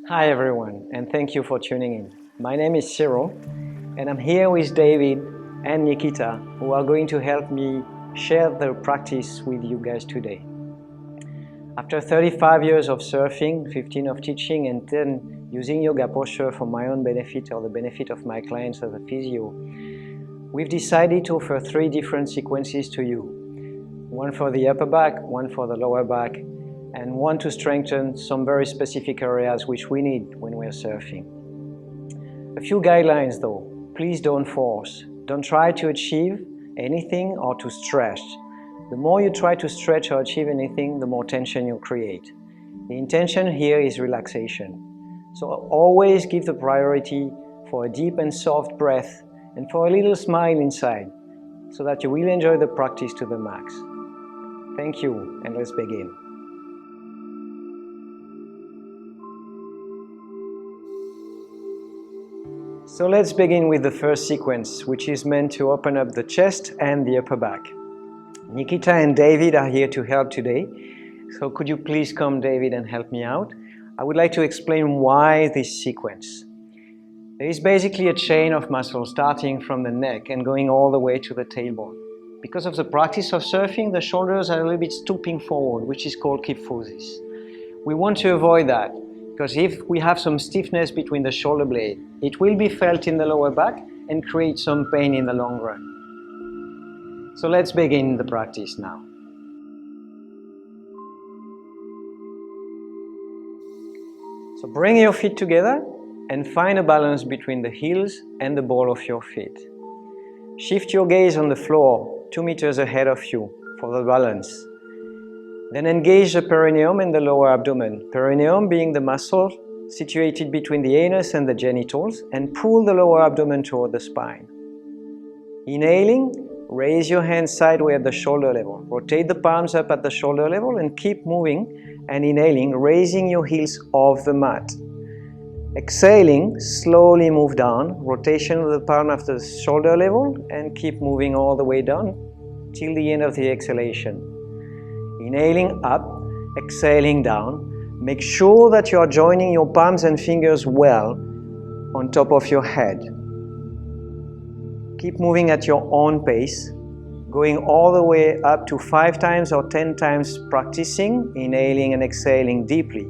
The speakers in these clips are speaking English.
Hi everyone, and thank you for tuning in. My name is Cyril, and I'm here with David and Nikita, who are going to help me share the practice with you guys today. After 35 years of surfing, 15 of teaching, and 10 using yoga posture for my own benefit or the benefit of my clients as a physio, we've decided to offer 3 different sequences to you. One for the upper back, one for the lower back, and one to strengthen some very specific areas which we need when we're surfing. A few guidelines though: please don't force. Don't try to achieve anything or to stretch. The more you try to stretch or achieve anything, the more tension you'll create. The intention here is relaxation. So always give the priority for a deep and soft breath and for a little smile inside, so that you will enjoy the practice to the max. Thank you, and let's begin. So let's begin with the first sequence, which is meant to open up the chest and the upper back. Nikita and David are here to help today. So could you please come, David, and help me out? I would like to explain why this sequence. There is basically a chain of muscles starting from the neck and going all the way to the tailbone. Because of the practice of surfing, the shoulders are a little bit stooping forward, which is called kyphosis. We want to avoid that, because if we have some stiffness between the shoulder blade, it will be felt in the lower back and create some pain in the long run. So let's begin the practice now. So bring your feet together and find a balance between the heels and the ball of your feet. Shift your gaze on the floor 2 meters ahead of you for the balance. Then engage the perineum and the lower abdomen, perineum being the muscle situated between the anus and the genitals, and pull the lower abdomen toward the spine. Inhaling, raise your hands sideways at the shoulder level. Rotate the palms up at the shoulder level and keep moving and inhaling, raising your heels off the mat. Exhaling, slowly move down, rotation of the palm at the shoulder level, and keep moving all the way down till the end of the exhalation. Inhaling up, exhaling down. Make sure that you are joining your palms and fingers well on top of your head. Keep moving at your own pace, going all the way up to 5 times or 10 times practicing, inhaling and exhaling deeply.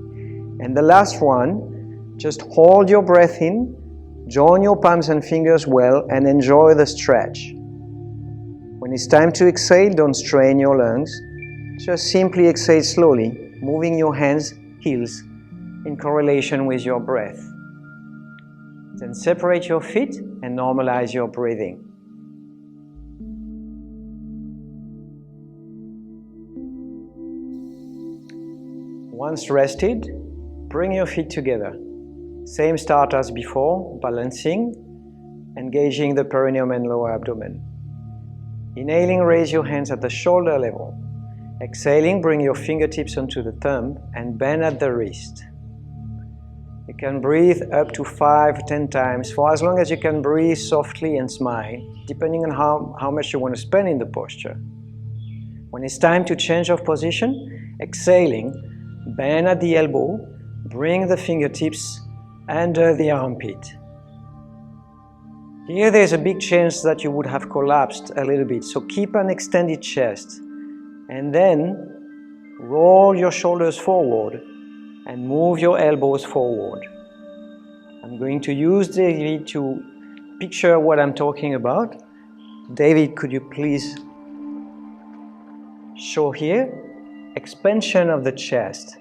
And the last one, just hold your breath in, join your palms and fingers well, and enjoy the stretch. When it's time to exhale, don't strain your lungs. Just simply exhale slowly, moving your hands, heels, in correlation with your breath. Then separate your feet and normalize your breathing. Once rested, bring your feet together. Same start as before, balancing, engaging the perineum and lower abdomen. Inhaling, raise your hands at the shoulder level. Exhaling, bring your fingertips onto the thumb and bend at the wrist. You can breathe up to 5-10 times, for as long as you can breathe softly and smile, depending on how much you want to spend in the posture. When it's time to change of position, exhaling, bend at the elbow, bring the fingertips under the armpit. Here there's a big chance that you would have collapsed a little bit, so keep an extended chest. And then roll your shoulders forward and move your elbows forward. I'm going to use David to picture what I'm talking about. David, could you please show here? Expansion of the chest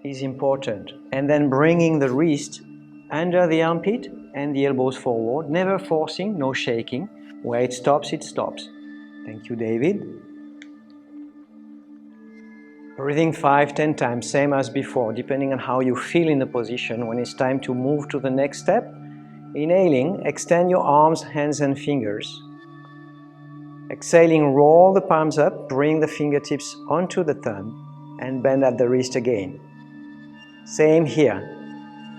is important. And then bringing the wrist under the armpit and the elbows forward, never forcing, no shaking. Where it stops, it stops. Thank you, David. Breathing 5-10 times, same as before, depending on how you feel in the position. When it's time to move to the next step, inhaling, extend your arms, hands and fingers. Exhaling, roll the palms up, bring the fingertips onto the thumb and bend at the wrist again. Same here.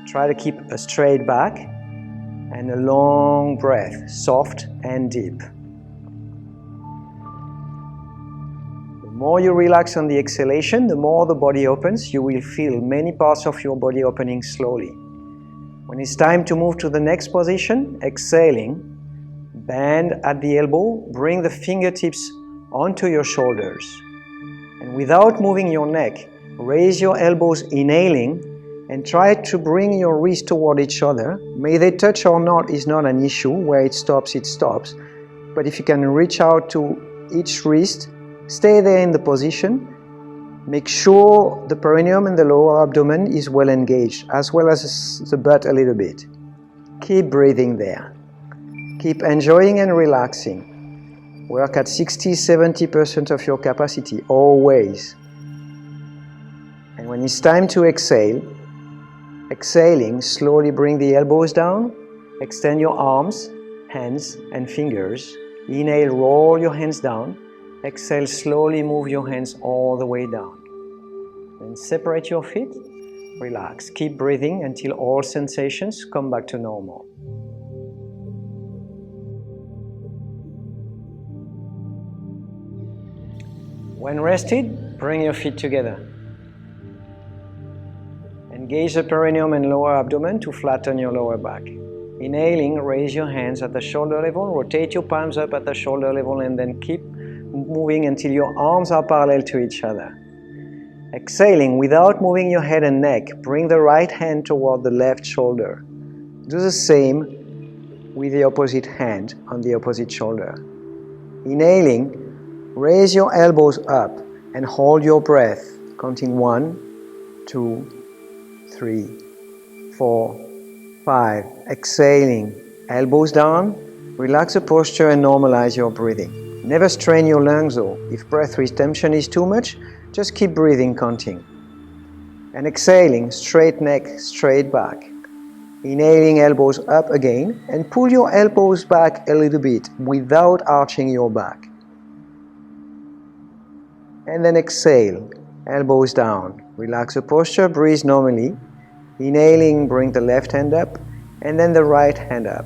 Try to keep a straight back and a long breath, soft and deep. more you relax on the exhalation, the more the body opens. You will feel many parts of your body opening slowly. When it's time to move to the next position, exhaling, bend at the elbow, bring the fingertips onto your shoulders. And without moving your neck, raise your elbows, inhaling, and try to bring your wrists toward each other. May they touch or not is not an issue. Where it stops, it stops. But if you can reach out to each wrist, stay there in the position. Make sure the perineum and the lower abdomen is well engaged, as well as the butt a little bit. Keep breathing there. Keep enjoying and relaxing. Work at 60-70% of your capacity, always. And when it's time to exhale, exhaling, slowly bring the elbows down, extend your arms, hands and fingers. Inhale, roll your hands down. Exhale, slowly move your hands all the way down. Then separate your feet, relax. Keep breathing until all sensations come back to normal. When rested, bring your feet together. Engage the perineum and lower abdomen to flatten your lower back. Inhaling, raise your hands at the shoulder level, rotate your palms up at the shoulder level, and then keep moving until your arms are parallel to each other. Exhaling, without moving your head and neck, bring the right hand toward the left shoulder. Do the same with the opposite hand on the opposite shoulder. Inhaling, raise your elbows up and hold your breath, counting 1, 2, 3, 4, 5. Exhaling, elbows down, relax the posture and normalize your breathing. Never strain your lungs though. If breath retention is too much, just keep breathing, counting. And exhaling, straight neck, straight back. Inhaling, elbows up again, and pull your elbows back a little bit without arching your back. And then exhale, elbows down. Relax the posture, breathe normally. Inhaling, bring the left hand up, and then the right hand up.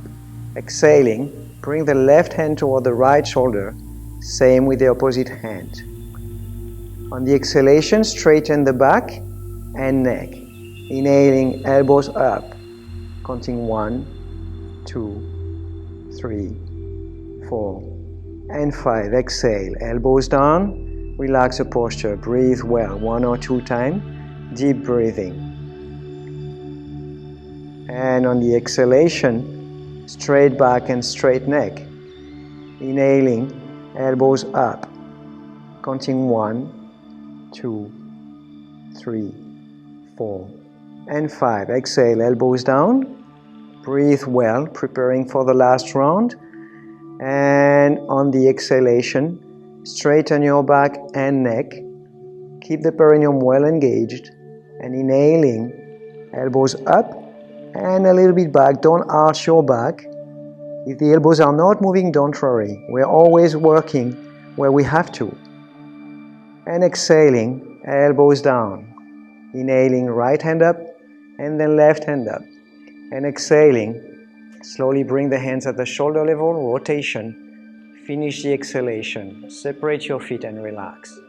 Exhaling, bring the left hand toward the right shoulder. Same with the opposite hand. On the exhalation, straighten the back and neck. Inhaling, elbows up. Counting 1, 2, 3, 4, and 5. Exhale, elbows down. Relax the posture, breathe well, 1 or 2 times, deep breathing. And on the exhalation, straight back and straight neck. Inhaling, elbows up, counting 1, 2, 3, 4, and 5. Exhale, elbows down, breathe well, preparing for the last round. And on the exhalation, straighten your back and neck. Keep the perineum well engaged. And inhaling, elbows up and a little bit back. Don't arch your back. If the elbows are not moving, don't worry. We're always working where we have to. And exhaling, elbows down. Inhaling, right hand up and then left hand up. And exhaling, slowly bring the hands at the shoulder level, rotation. Finish the exhalation. Separate your feet and relax.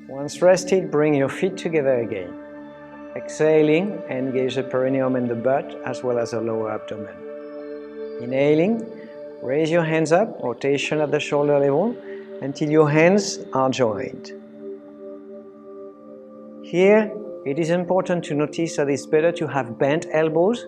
Once rested, bring your feet together again. Exhaling, engage the perineum and the butt as well as the lower abdomen. Inhaling, raise your hands up, rotation at the shoulder level until your hands are joined. Here, it is important to notice that it's better to have bent elbows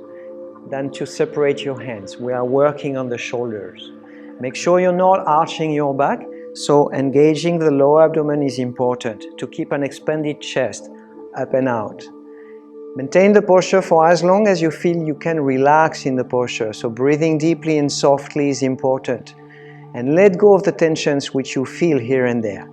than to separate your hands. We are working on the shoulders. Make sure you're not arching your back, so engaging the lower abdomen is important to keep an expanded chest up and out. Maintain the posture for as long as you feel you can relax in the posture, so breathing deeply and softly is important. And let go of the tensions which you feel here and there.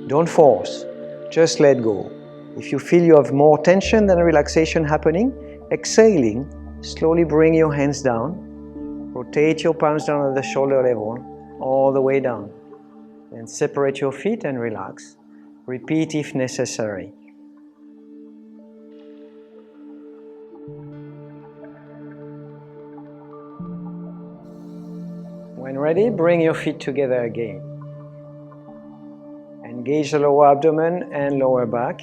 Don't force, just let go. If you feel you have more tension than relaxation happening, exhaling, slowly bring your hands down. Rotate your palms down at the shoulder level, all the way down. Then separate your feet and relax. Repeat if necessary. When ready, bring your feet together again. Engage the lower abdomen and lower back,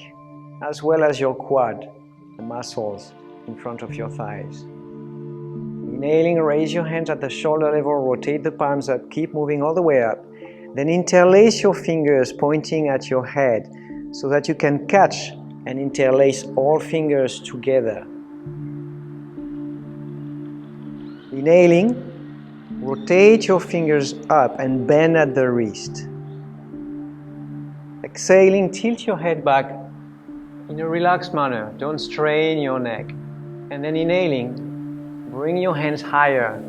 as well as your quad, the muscles in front of your thighs. Inhaling, raise your hands at the shoulder level, rotate the palms up, keep moving all the way up. Then interlace your fingers pointing at your head so that you can catch and interlace all fingers together. Inhaling, rotate your fingers up and bend at the wrist. Exhaling, tilt your head back in a relaxed manner. Don't strain your neck. And then inhaling, bring your hands higher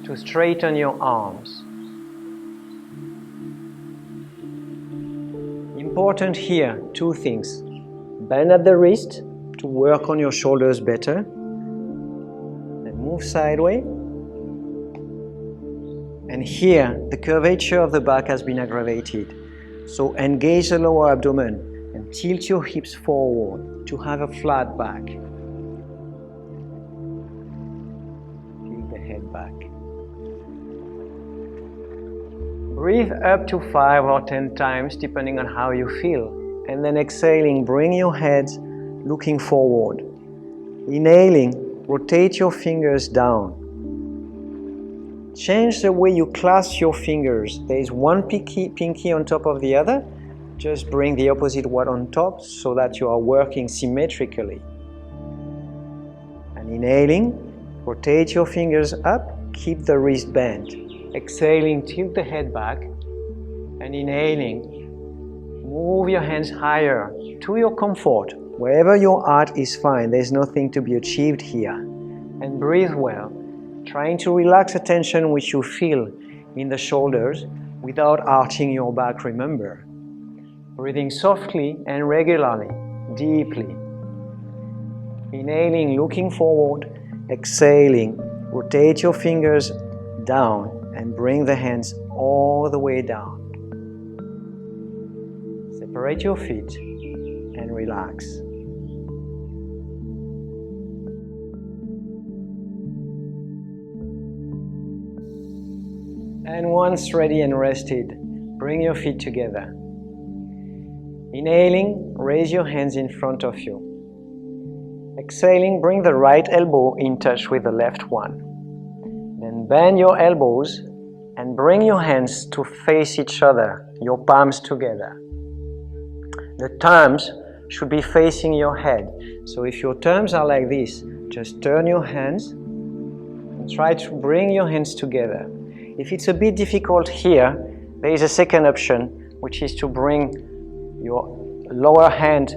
to straighten your arms. Important here, two things. Bend at the wrist to work on your shoulders better. Then move sideways. And here, the curvature of the back has been aggravated. So engage the lower abdomen and tilt your hips forward to have a flat back. Tilt the head back. Breathe up to 5 or 10 times depending on how you feel. And then exhaling, bring your head looking forward. Inhaling, rotate your fingers down. Change the way you clasp your fingers. There is one pinky on top of the other. Just bring the opposite one on top so that you are working symmetrically. And inhaling, rotate your fingers up, keep the wrist bent. Exhaling, tilt the head back. And inhaling, move your hands higher to your comfort. Wherever you're at is fine. There's nothing to be achieved here. And breathe well. Trying to relax the tension which you feel in the shoulders without arching your back, remember. Breathing softly and regularly, deeply. Inhaling, looking forward. Exhaling, rotate your fingers down and bring the hands all the way down. Separate your feet and relax. And once ready and rested, bring your feet together. Inhaling, raise your hands in front of you. Exhaling, bring the right elbow in touch with the left one. Then bend your elbows and bring your hands to face each other, your palms together. The thumbs should be facing your head. So if your thumbs are like this, just turn your hands and try to bring your hands together. If it's a bit difficult here, there is a second option, which is to bring your lower hand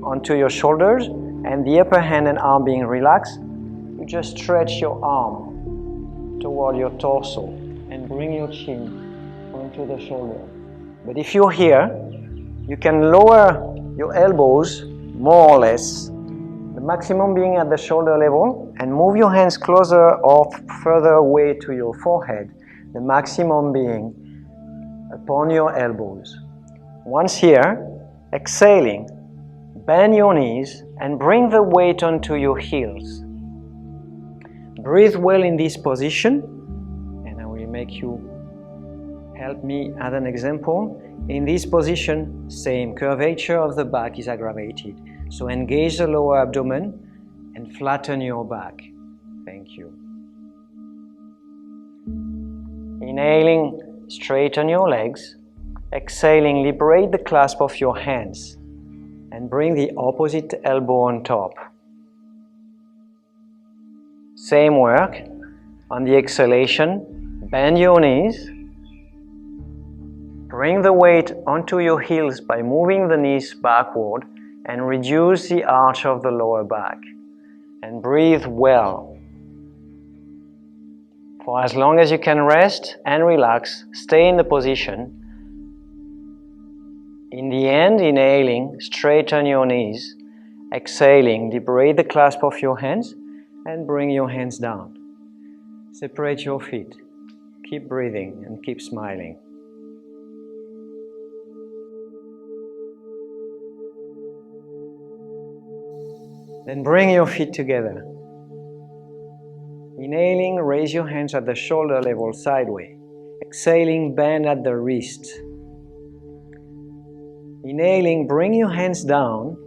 onto your shoulders and the upper hand and arm being relaxed. You just stretch your arm toward your torso and bring your chin onto the shoulder. But if you're here, you can lower your elbows more or less, the maximum being at the shoulder level, and move your hands closer or further away to your forehead, the maximum being upon your elbows. Once here, exhaling, bend your knees and bring the weight onto your heels. Breathe well in this position, and I will make you help me as an example. In this position, same curvature of the back is aggravated. So engage the lower abdomen and flatten your back. Thank you. Inhaling, straighten your legs. Exhaling, liberate the clasp of your hands and bring the opposite elbow on top. Same work. On the exhalation, bend your knees. Bring the weight onto your heels by moving the knees backward and reduce the arch of the lower back. And breathe well. For as long as you can rest and relax, stay in the position. In the end, inhaling, straighten your knees. Exhaling, liberate the clasp of your hands and bring your hands down. Separate your feet. Keep breathing and keep smiling. Then bring your feet together. Inhaling, raise your hands at the shoulder level sideways. Exhaling, bend at the wrist. Inhaling, bring your hands down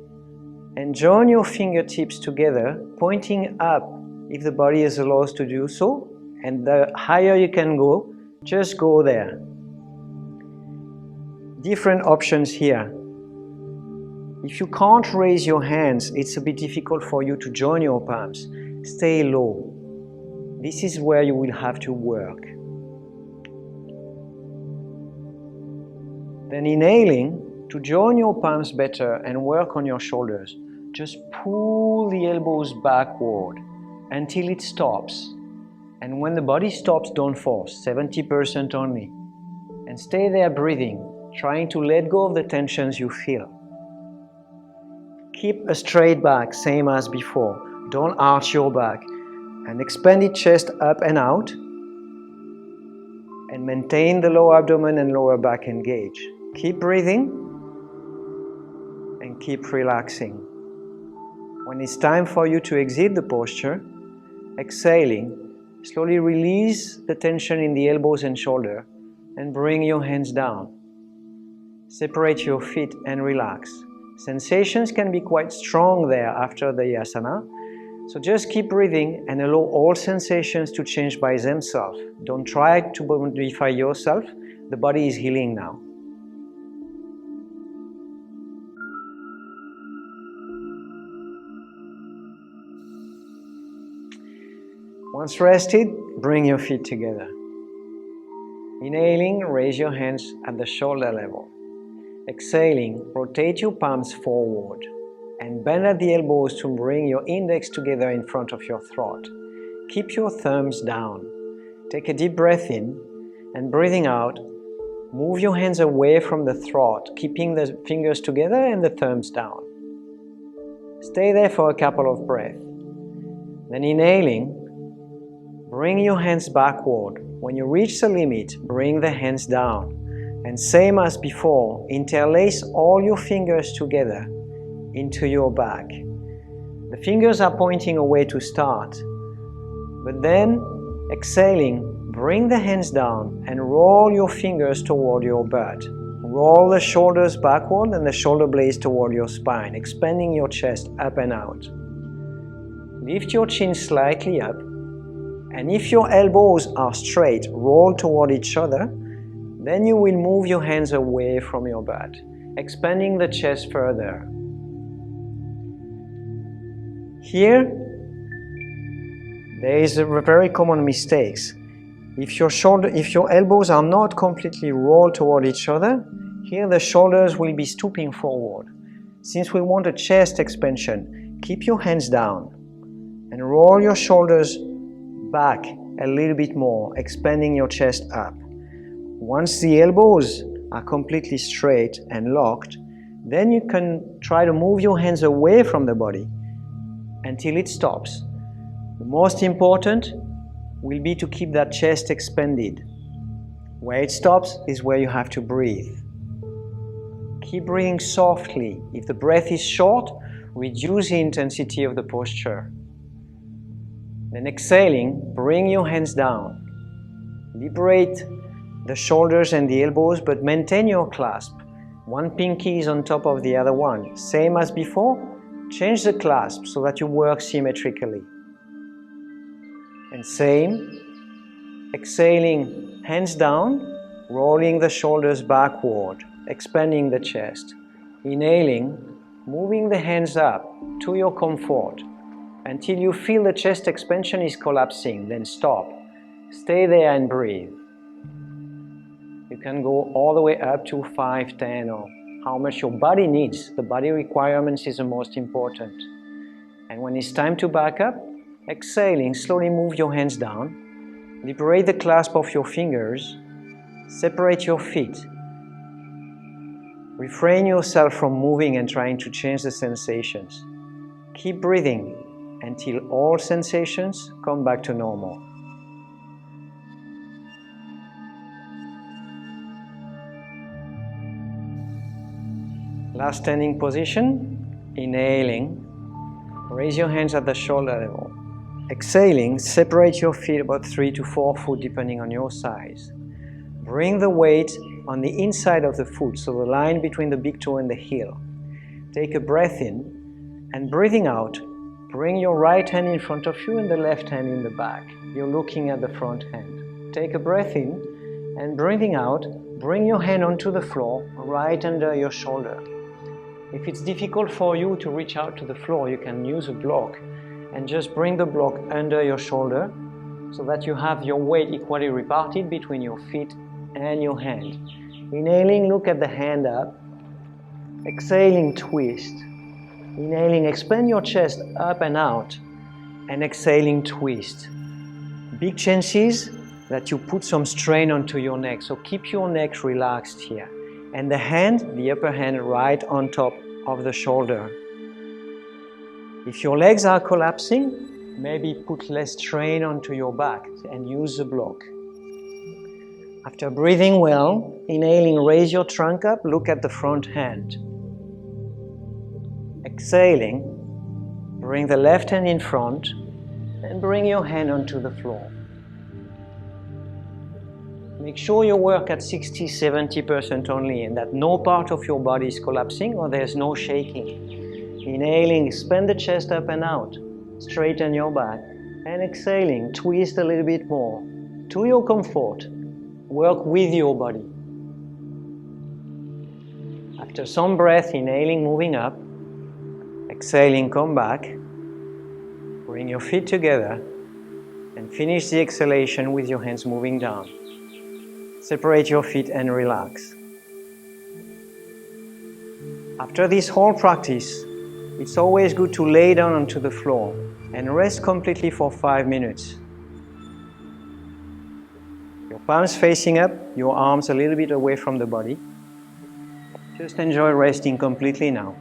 and join your fingertips together, pointing up if the body is allowed to do so, and the higher you can go, just go there. Different options here. If you can't raise your hands, it's a bit difficult for you to join your palms. Stay low. This is where you will have to work. Then inhaling, to join your palms better and work on your shoulders, just pull the elbows backward until it stops. And when the body stops, don't force, 70% only. And stay there breathing, trying to let go of the tensions you feel. Keep a straight back, same as before. Don't arch your back. And expanded chest up and out. And maintain the lower abdomen and lower back engaged. Keep breathing and keep relaxing. When it's time for you to exit the posture, exhaling, slowly release the tension in the elbows and shoulder and bring your hands down. Separate your feet and relax. Sensations can be quite strong there after the asana, so just keep breathing and allow all sensations to change by themselves. Don't try to modify yourself, the body is healing now. Once rested, bring your feet together. Inhaling, raise your hands at the shoulder level. Exhaling, rotate your palms forward and bend at the elbows to bring your index together in front of your throat. Keep your thumbs down. Take a deep breath in and breathing out, move your hands away from the throat, keeping the fingers together and the thumbs down. Stay there for a couple of breaths. Then inhaling, bring your hands backward. When you reach the limit, bring the hands down. And same as before, interlace all your fingers together into your back. The fingers are pointing away to start. But then, exhaling, bring the hands down and roll your fingers toward your butt. Roll the shoulders backward and the shoulder blades toward your spine, expanding your chest up and out. Lift your chin slightly up. And if your elbows are straight, roll toward each other, then you will move your hands away from your butt, expanding the chest further. Here, there is a very common mistake. If your elbows are not completely rolled toward each other, here the shoulders will be stooping forward. Since we want a chest expansion, keep your hands down and roll your shoulders back a little bit more, expanding your chest up. Once the elbows are completely straight and locked, then you can try to move your hands away from the body until it stops. The most important will be to keep that chest expanded. Where it stops is where you have to breathe. Keep breathing softly. If the breath is short, reduce the intensity of the posture. Then exhaling, bring your hands down. Liberate the shoulders and the elbows, but maintain your clasp. One pinky is on top of the other one. Same as before, change the clasp so that you work symmetrically. And same, exhaling, hands down, rolling the shoulders backward, expanding the chest. Inhaling, moving the hands up to your comfort until you feel the chest expansion is collapsing, then stop. Stay there and breathe. You can go all the way up to 5, 10 or how much your body needs. The body requirements is the most important. And when it's time to back up, exhaling, slowly move your hands down. Liberate the clasp of your fingers. Separate your feet. Refrain yourself from moving and trying to change the sensations. Keep breathing until all sensations come back to normal. Last standing position, inhaling. Raise your hands at the shoulder level. Exhaling, separate your feet about 3 to 4 foot depending on your size. Bring the weight on the inside of the foot, so the line between the big toe and the heel. Take a breath in, and breathing out, bring your right hand in front of you and the left hand in the back. You're looking at the front hand. Take a breath in, and breathing out, bring your hand onto the floor, right under your shoulder. If it's difficult for you to reach out to the floor, you can use a block and just bring the block under your shoulder so that you have your weight equally reparted between your feet and your hand. Inhaling, look at the hand up. Exhaling, twist. Inhaling, expand your chest up and out. And exhaling, twist. Big chances that you put some strain onto your neck, so keep your neck relaxed here. And the hand, the upper hand, right on top of the shoulder. If your legs are collapsing, maybe put less strain onto your back and use the block. After breathing well, inhaling, raise your trunk up, look at the front hand. Exhaling, bring the left hand in front and bring your hand onto the floor. Make sure you work at 60-70% only and that no part of your body is collapsing or there's no shaking. Inhaling, expand the chest up and out, straighten your back, and exhaling, twist a little bit more. To your comfort, work with your body. After some breath, inhaling, moving up, exhaling, come back, bring your feet together, and finish the exhalation with your hands moving down. Separate your feet and relax. After this whole practice, it's always good to lay down onto the floor and rest completely for 5 minutes. Your palms facing up, your arms a little bit away from the body. Just enjoy resting completely now.